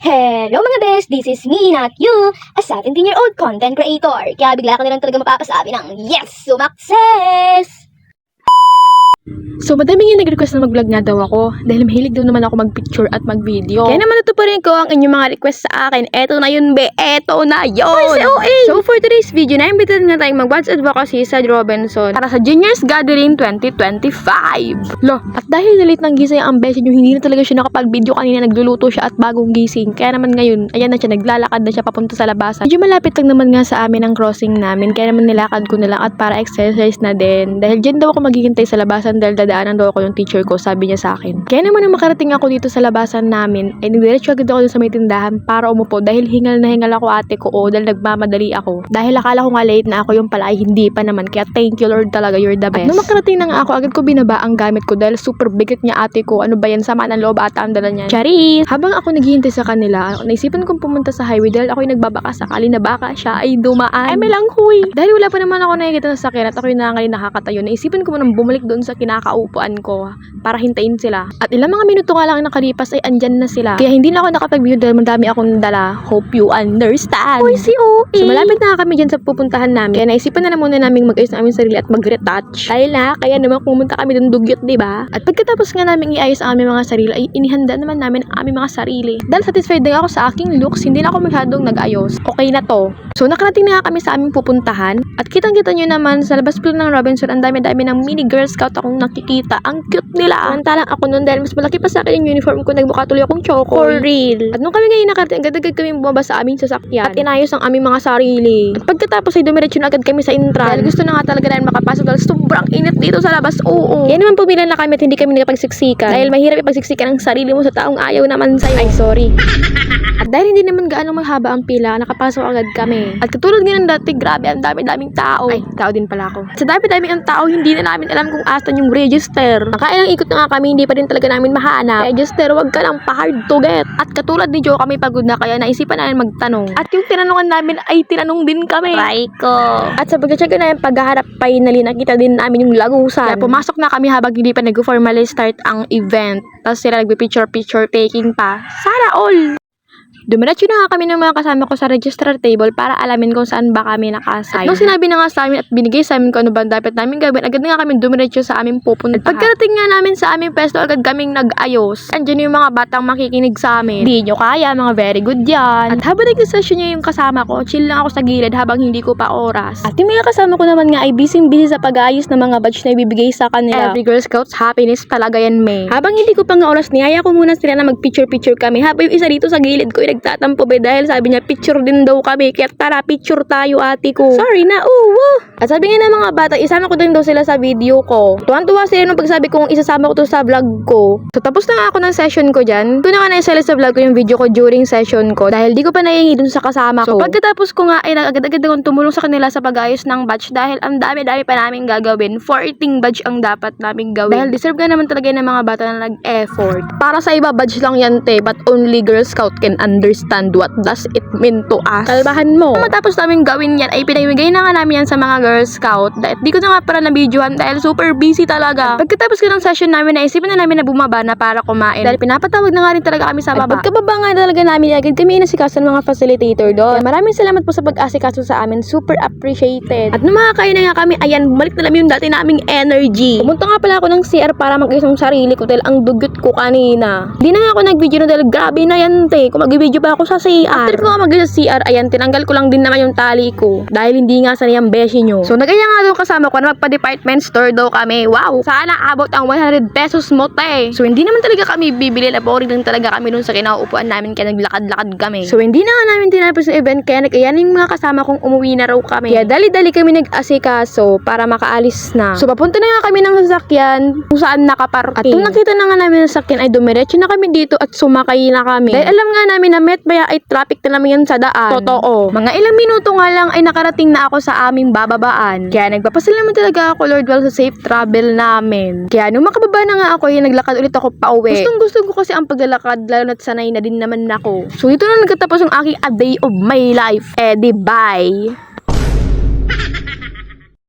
Hello mga best, this is me, not you, a 17-year-old content creator. Kaya bigla ka na lang talaga mapapasabi ng yes, sumakses! So, madaming yung nag-request na mag-vlog nga daw ako dahil mahilig daw naman ako mag-picture at mag-video. Kaya naman natuparin ko ang inyong mga request sa akin. Eto na yun, be! Eto na yun! So, for today's video, na-invite nga tayong mag-watch advocacy sa Robinson para sa Juniors Gathering 2025. Lo, at dahil nalit ng gising ang beses nyo, hindi na talaga siya nakapag-video kanina, nagluluto siya at bagong gising. Kaya naman ngayon, ayan na siya, naglalakad na siya papunta sa labasan. Medyo malapit lang naman nga sa amin ang crossing namin, kaya naman nilakad ko na lang at para exercise na din. Dahil dyan daw ako maghihintay sa labasan dahil dadaanan daw ako yung teacher ko, sabi niya sa akin. Kaya naman nung makarating ako dito sa labasan namin, ay nagdiretso agad ako dun sa may tindahan para umupo dahil hingal na hingal ako ate ko dahil nagmamadali ako. Dahil akala ko nga late na ako, yung pala ay hindi pa naman. Kaya thank you Lord talaga, you're the best. At nung makarating na nga ako, agad ko binaba ang gamit ko dahil super bigat niya ate ko. Ano ba yan? Sama ng loob ata ang dala niya. Charis! Habang ako naghihintay sa kanila, naisipan kong pumunta sa highway dahil ako'y nagbabaka sakali na baka siya ay dumaan. Ay may langhuy! Dahil wala pa naman ako nakikita sa sakyan at ako'y nangangali nakakatayo, naisipan ko munang bumalik doon sa kinakaupuan ko para hintayin sila. At ilang mga minuto nga lang nakalipas ay andyan na sila. Kaya hindi na ako nakapag-video dahil madami akong dala. Hope you understand. Uy, si OA! So malapit na kami dyan sa pupuntahan namin. Kaya naisipan na muna namin mag-ayos ng aming sarili at mag-retouch. Dahil na, kaya naman pumunta kami doon dugyot, diba? At pagkatapos nga namin iayos ang aming mga sarili, ay inihanda naman namin ang aming mga sarili. Dahil satisfied na ako sa aking looks, hindi na ako masyadong nag-ayos. Okay na to. So nakarating na nga kami sa aming pupuntahan. At kitang-kita nyo naman sa labas po ng Robinson, ang dami-dami ng mini Girl Scout akong nakikita. Ang cute nila. Samantalang ako nun dahil mas malaki pa sa akin yung uniform ko, nagbuka tuloy akong choco. For real. At nung kami ngayon nakarating, agad-agad kami bumaba sa aming sasakyan at inayos ang aming mga sarili. At pagkatapos ay dumiretso na agad kami sa entrance. Dahil gusto na nga talaga namin makapasok dahil sobrang init dito sa labas. Oo. Kaya naman pumila na kami at hindi kami nakapagsiksikan. Dahil mahirap ipagsiksikan ang sarili mo sa taong ayaw naman sa'yo. Ay, sorry. At dahil hindi naman gaano mahaba ang pila, nakapasok agad kami. At katulad nga ng dati, grabe, ang dami-daming tao. Ay, tao din pala ako. Sa dami-daming ang tao, hindi na namin alam kung asan yung register. Nakailang ikot na nga kami, hindi pa rin talaga namin mahanap. Register, wag ka lang pa-hard to get. At katulad ni Joe, kami pagod na kaya naisipan namin magtanong. At yung tinanungan namin ay tinanong din kami. Raiko. At sa pagkatsaga namin paghaharap, finally nakita din namin yung lagusan. Kaya pumasok na kami habang hindi pa nag-formally start ang event. Tapos sila nagbe-picture taking pa. Sana all! Dumiretso na nga kami ng mga kasama ko sa registrar table para alamin kung saan ba kami nakasign. At nung sinabi na nga sa amin at binigay sa amin kung ano ba dapat namin gawin, agad na nga kami dumiretso sa aming pupuntahan. At pagkarating nga namin sa aming pesto, agad kaming nag-ayos. Andiyan yung mga batang makikinig sa amin. Di nyo kaya, mga very good yan. At habang nag-session nyo yung kasama ko, chill lang ako sa gilid habang hindi ko pa oras. At yung mga kasama ko naman nga ay busy-busy sa pag-aayos ng mga badge na ibibigay sa kanila. Every Girl Scouts happiness talaga yan, May. Habang hindi ko pa nga oras, niyaya ko muna sila na mag-picture kami. Habang yung isa dito sa gilid ko ay nagtatampo ba dahil sabi niya picture din daw kami. Kaya tara, picture tayo ate ko. Sorry na, At sabi nga ng mga bata, isama ko din daw sila sa video ko. Tuwan-tuwa sila nung pagsabi kong isasama ko to sa vlog ko. So tapos na nga ako ng session ko dyan. Doon na nga naisali sa vlog ko yung video ko during session ko dahil di ko pa naiingi dun sa kasama ko. So pagkatapos ko nga ay agad-agad akong tumulong sa kanila sa pag-ayos ng badge dahil ang dami-dami pa namin gagawin. 14 badge ang dapat namin gawin. Dahil deserve nga naman talaga ng mga bata na nag-effort. Para sa iba, badge lang yan te, but only Girl Scout can understand what does it mean to us. Kalbahan mo. Matapos namin gawin yan, ay pinamigay na nga namin yan sa mga Girl Scout. Dahil di ko na nga para na-videohan dahil super busy talaga. At pagkatapos ko ng session namin, naisipan na namin na bumaba na para kumain. Dahil pinapatawag na nga rin talaga kami sa baba. At pagkababa nga talaga namin, agad kami inasikaso ng mga facilitator doon. Maraming salamat po sa pag-asikaso sa amin. Super appreciated. At nung makakain na nga kami, ayan, bumalik na namin yung dati naming energy. Pumunta nga pala ako ng CR para mag-ayos ng sarili ko dahil ang dugyot ko kanina. Hindi na nga ako nag-video na dahil grabe na yan te. Kung mag-video pa ako sa CR. After ko nga mag-ayos sa CR, ayan, tinanggal ko lang din naman yung tali ko. Dahil hindi nga sanay ang beshi nyo. So nagaya nga doon kasama ko na magpa-department store daw kami. Wow! Sana abot ang 100 pesos mo te. So hindi naman talaga kami bibili. Laboring lang talaga kami doon sa kinauupuan namin kaya naglakad-lakad kami. So hindi na nga namin tinapos yung event kaya nag-ayan yung mga kasama kong umuwi na raw kami. Kaya dali-dali kami nag-asikaso para makaalis na. So papunta na nga kami ng sasakyan kung saan nakaparking. At nung nakita na nga namin ang sasakyan ay dumiretso na kami dito at sumakay na kami. Dahil alam nga namin na met baya ay traffic na naman yan sa daan. Totoo. Mga ilang minuto nga lang ay nakarating na ako sa aming bababaan. Kaya nagpapasalamat talaga ako Lord well sa safe travel namin. Kaya nung makababa na nga ako ay naglakad ulit ako pauwi. Gustong-gusto ko kasi ang paglalakad lalo na't sanay na din naman ako. So dito na nagtatapos ang aking a day of my life. Di bye!